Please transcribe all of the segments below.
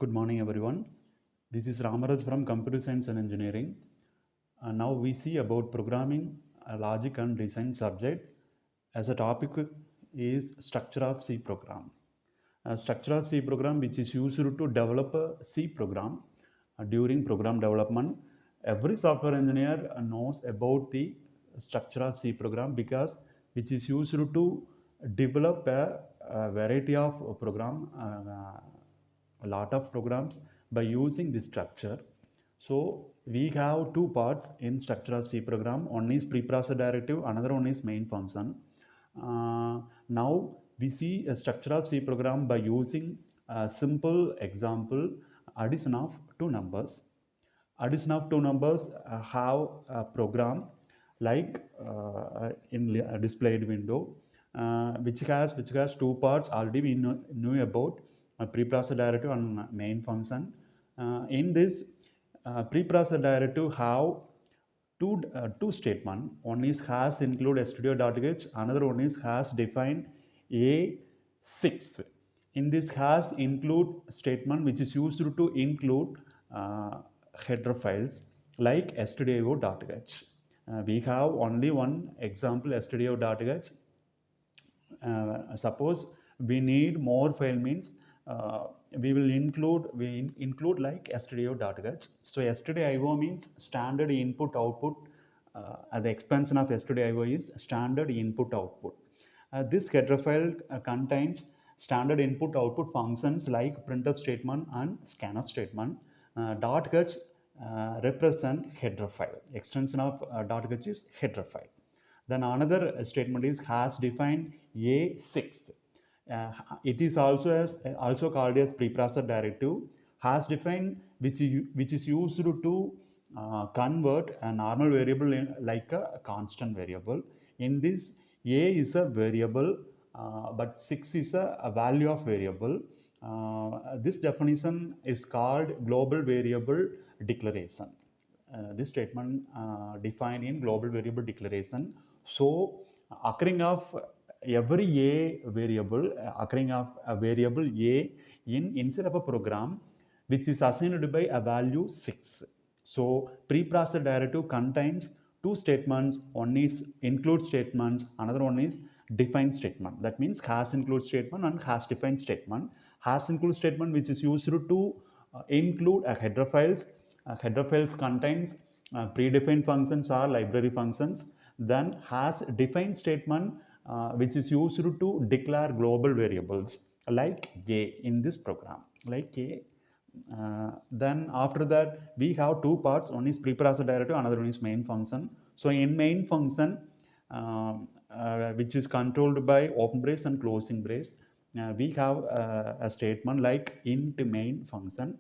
Good morning, everyone. This is Ramaraj from Computer Science and Engineering. Now we see about programming, logic and design subject. As a topic is structure of C program. Structure of C program, which is used to develop a C program during program development. Every software engineer knows about the structure of C program because which is used to develop a variety of program, a lot of programs by using this structure. So we have two parts in structure of C program. One is preprocessor directive, another one is main function. Now we see a structure of C program by using a simple example, addition of two numbers. Addition of two numbers have a program like in displayed window, which has two parts. Already we knew about preprocessor directive and main function. In this preprocessor directive have two statement. One is has include stdio.h, another one is has define a6. In this has include statement, which is used to include header files like stdio.h. We have only one example, stdio.h. Suppose we need more file means we include like stdio.h. So stdio means standard input output. The expansion of stdio is standard input output. This header file contains standard input output functions like printf statement and scanf statement. .h represent header file. Extension of .h is header file. Then another statement is has defined A6. It is also called as preprocessor directive. Has defined which is used to convert a normal variable like a constant variable. In this, A is a variable, but 6 is a value of variable. This definition is called global variable declaration. This statement defined in global variable declaration. So occurring of every a variable, occurring of a variable a in inside of a program which is assigned by a value 6. So preprocessor directive contains two statements. One is include statements, another one is define statement. That means has include statement and has define statement. Has include statement, which is used to include a header files. Header files contains predefined functions or library functions. Then has define statement, which is used to declare global variables like a in this program, like a. Then after that we have two parts. One is preprocessor directive, another one is main function. So in main function, which is controlled by open brace and closing brace, we have a statement like int main function.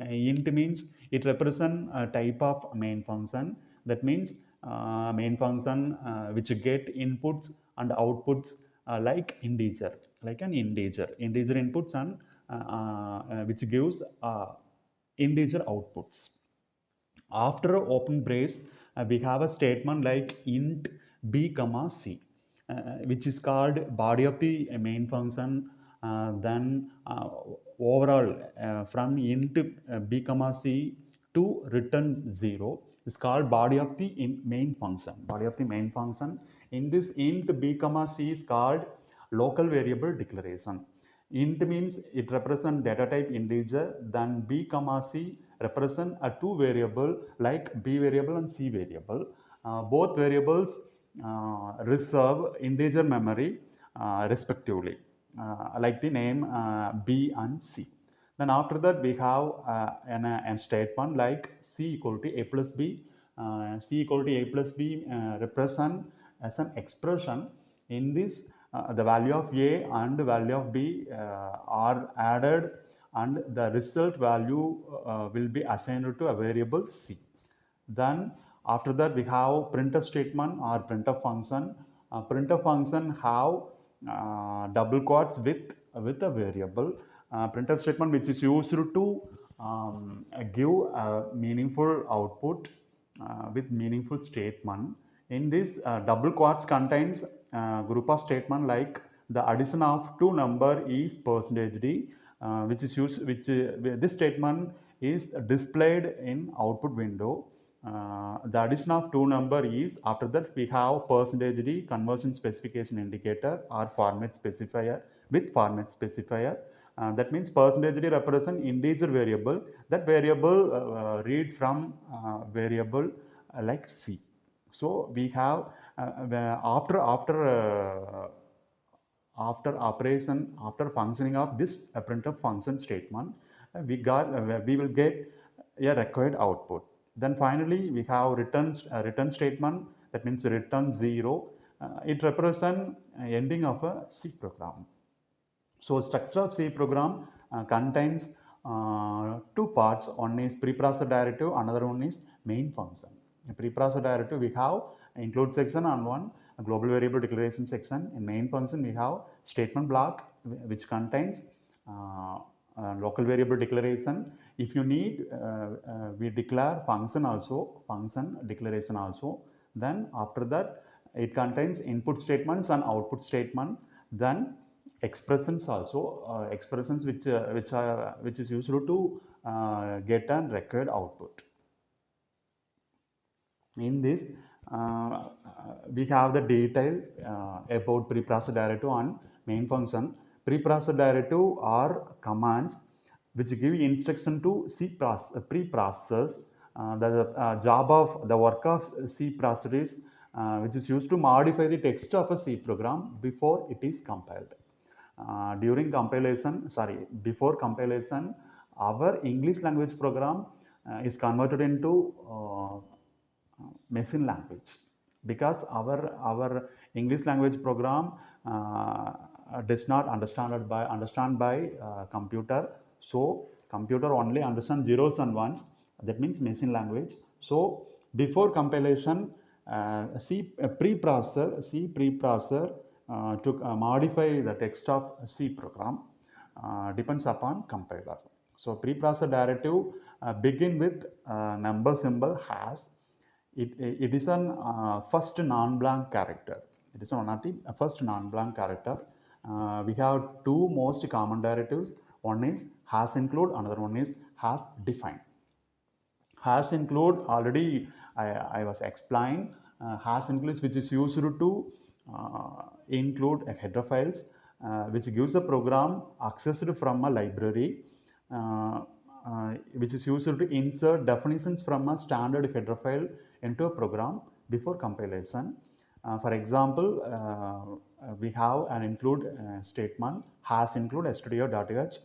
Int means it represents a type of main function. That means main function which get inputs and outputs like integer, like an integer inputs and which gives integer outputs. After open brace, we have a statement like int b comma c, which is called body of the main function. Then overall, from int b comma c to return 0 is called body of the main function. Body of the main function. In this int b comma c is called local variable declaration. Int means it represents data type integer. Then b comma c represent a two variable like b variable and c variable. Both variables reserve integer memory respectively, like the name b and c. Then after that we have an statement like c equal to a plus b. C equal to a plus b represent as an expression. In this, the value of a and the value of b are added, and the result value will be assigned to a variable c. Then after that we have printf statement or printf function. Printf function have double quotes with a variable. Printf statement, which is used to give a meaningful output with meaningful statement. In this, double quotes contains group of statement like the addition of two number is percentage d. which is used, this statement is displayed in output window. The addition of two number is, after that we have percentage D conversion specification indicator or format specifier with format specifier. That means percentage D represent integer variable. That variable read from variable like C. So we have after operation, after functioning of this printf function statement, we will get a required output. Then finally we have return statement, that means return 0. It represents ending of a C program. So structure of C program contains two parts. One is preprocessor directive, another one is main function. In preprocessor directive we have include section and one global variable declaration section. In main function we have statement block which contains local variable declaration. If you need, we declare function also, function declaration also. Then after that it contains input statements and output statement. Then expressions also, expressions which is used to get and required output. In this we have the detail about preprocessor directive and main function. Preprocessor directive are commands which give instruction to C preprocessors. The job of the work of C processor is which is used to modify the text of a C program before it is compiled. During compilation, before compilation, our English language program is converted into machine language, because our English language program does not understand by computer. So computer only understand zeros and ones, that means machine language. So before compilation, C preprocessor to modify the text of C program depends upon compiler. So preprocessor directive begin with number symbol has. It is an first non-blank character. It is one of the first non-blank character. We have two most common directives. One is has include, another one is has define. Has include already I was explained. Has includes which is used to include a header files which gives a program accessed from a library which is used to insert definitions from a standard header file into a program before compilation. For example, we have an include statement has include stdio.h.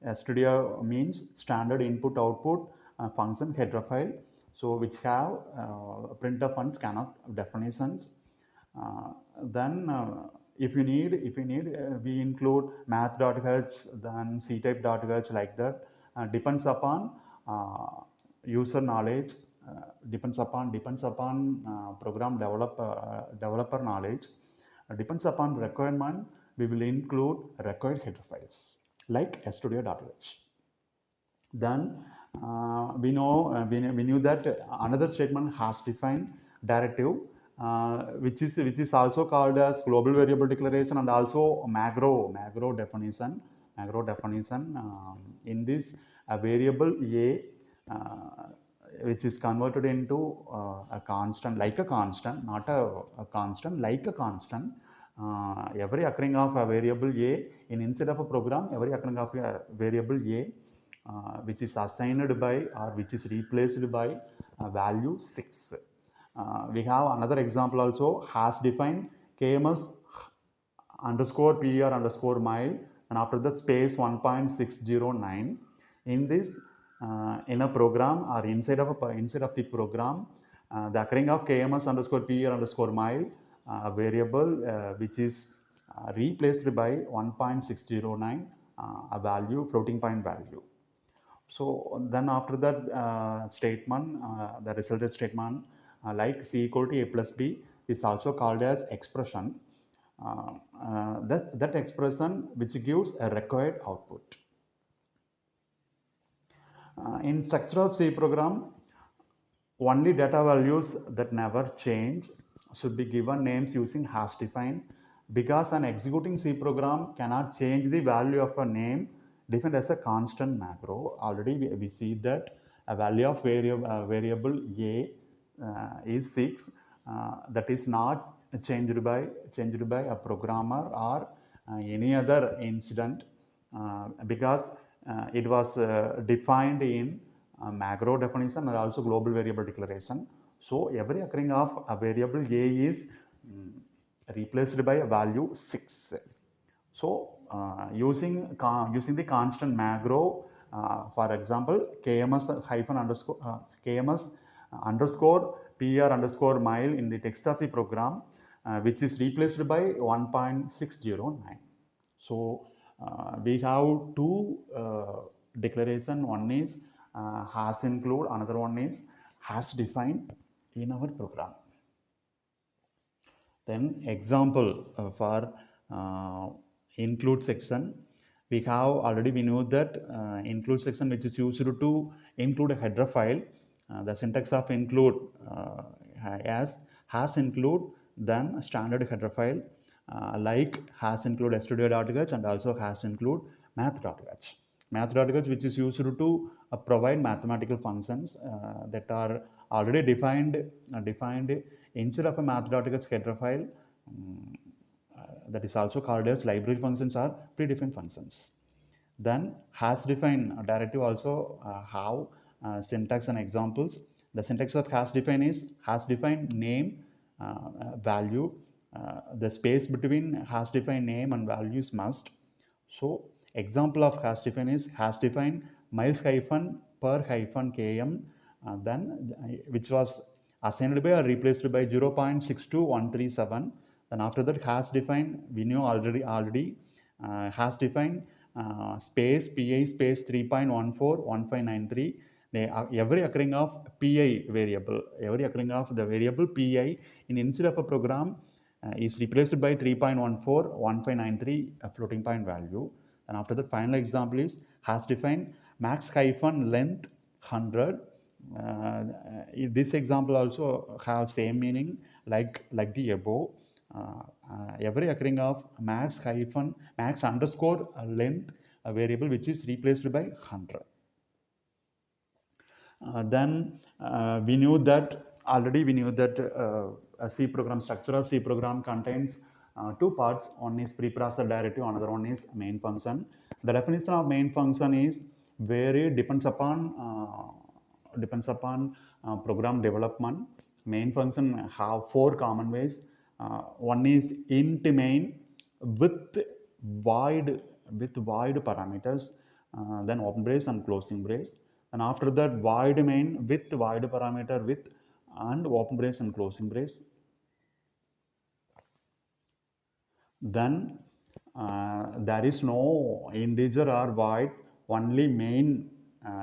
Stdio means standard input output function header file, so which have printf and scanf definitions. Then if you need we include math.h, then ctype.h, like that. Depends upon user knowledge, depends upon program developer knowledge, depends upon requirement. We will include required header files like stdio.h. Then we knew that another statement has defined directive, which is also called as global variable declaration and also macro definition. In this, a variable a which is converted into a constant, like a constant, not a constant, like a constant. Every occurring of a variable a in inside of a program, every occurring of a variable a which is assigned by or which is replaced by value 6. We have another example also, has defined kms underscore per underscore mile, and after that space 1.609. In this, in a program or inside of the program, the occurring of kms underscore per underscore mile variable which is replaced by 1.609 a value, floating point value. So then after that statement, the resulted statement like c equal to a plus b is also called as expression. That expression which gives a required output. In structure of C program, only data values that never change should be given names using has define, because an executing C program cannot change the value of a name defined as a constant macro. Already we see that a value of variable a is 6, that is not changed by a programmer or any other incident, because it was defined in macro definition and also global variable declaration. So every occurring of a variable a is replaced by a value 6. So using the constant macro, for example, KMS underscore PR underscore mile in the text of the program, which is replaced by 1.609. So we have two declaration. One is has include, another one is has defined in our program. Then example for include section, we know that include section, which is used to include a header file. The syntax of include as has include, then standard header file, like has include studio.h and also has include math.h. Math.h, which is used to provide mathematical functions that are already defined instead of a math.h header file. That is also called as library functions or predefined functions. Then has define directive also have syntax and examples. The syntax of has define is has define name value. The space between has define name and values must. So example of has define is has define miles hyphen per hyphen km, then which was assigned by or replaced by 0.62137. Then after that has defined, we know already has defined space pi space 3.141593. Every occurring of pi variable, every occurring of the variable pi in instead of a program is replaced by 3.141593 floating point value. And after that, final example is has defined max hyphen length 100. This example also have same meaning like the above. Every occurring of max underscore length variable, which is replaced by 100. Then we knew that a C program, structure of C program contains two parts. One is preprocessor directive, another one is main function. The definition of main function is where it depends upon program development. Main function have four common ways. One is int main with void parameters, then open brace and closing brace. And after that, void main with void parameter with and open brace and closing brace. Then there is no integer or void, only main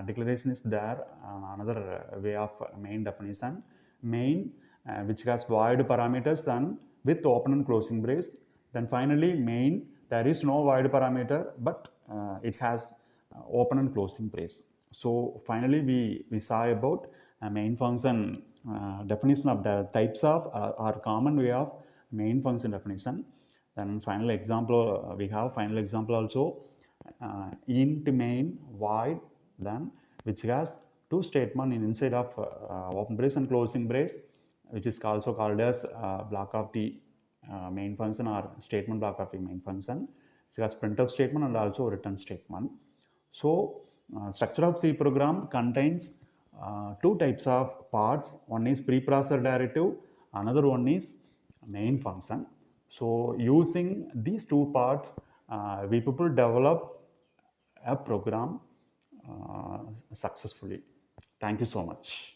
declaration is there. Another way of main definition, main which has void parameters and with open and closing brace. Then finally main, there is no void parameter, but it has open and closing brace. So finally we saw about main function definition of the types of or common way of main function definition. Then final example, we have final example also, int main void, then which has two statement in inside of open brace and closing brace, which is also called as block of the main function or statement block of the main function. It has printf statement and also return statement. So structure of C program contains two types of parts. One is preprocessor directive, another one is main function. So using these two parts, we people develop a program successfully. Thank you so much.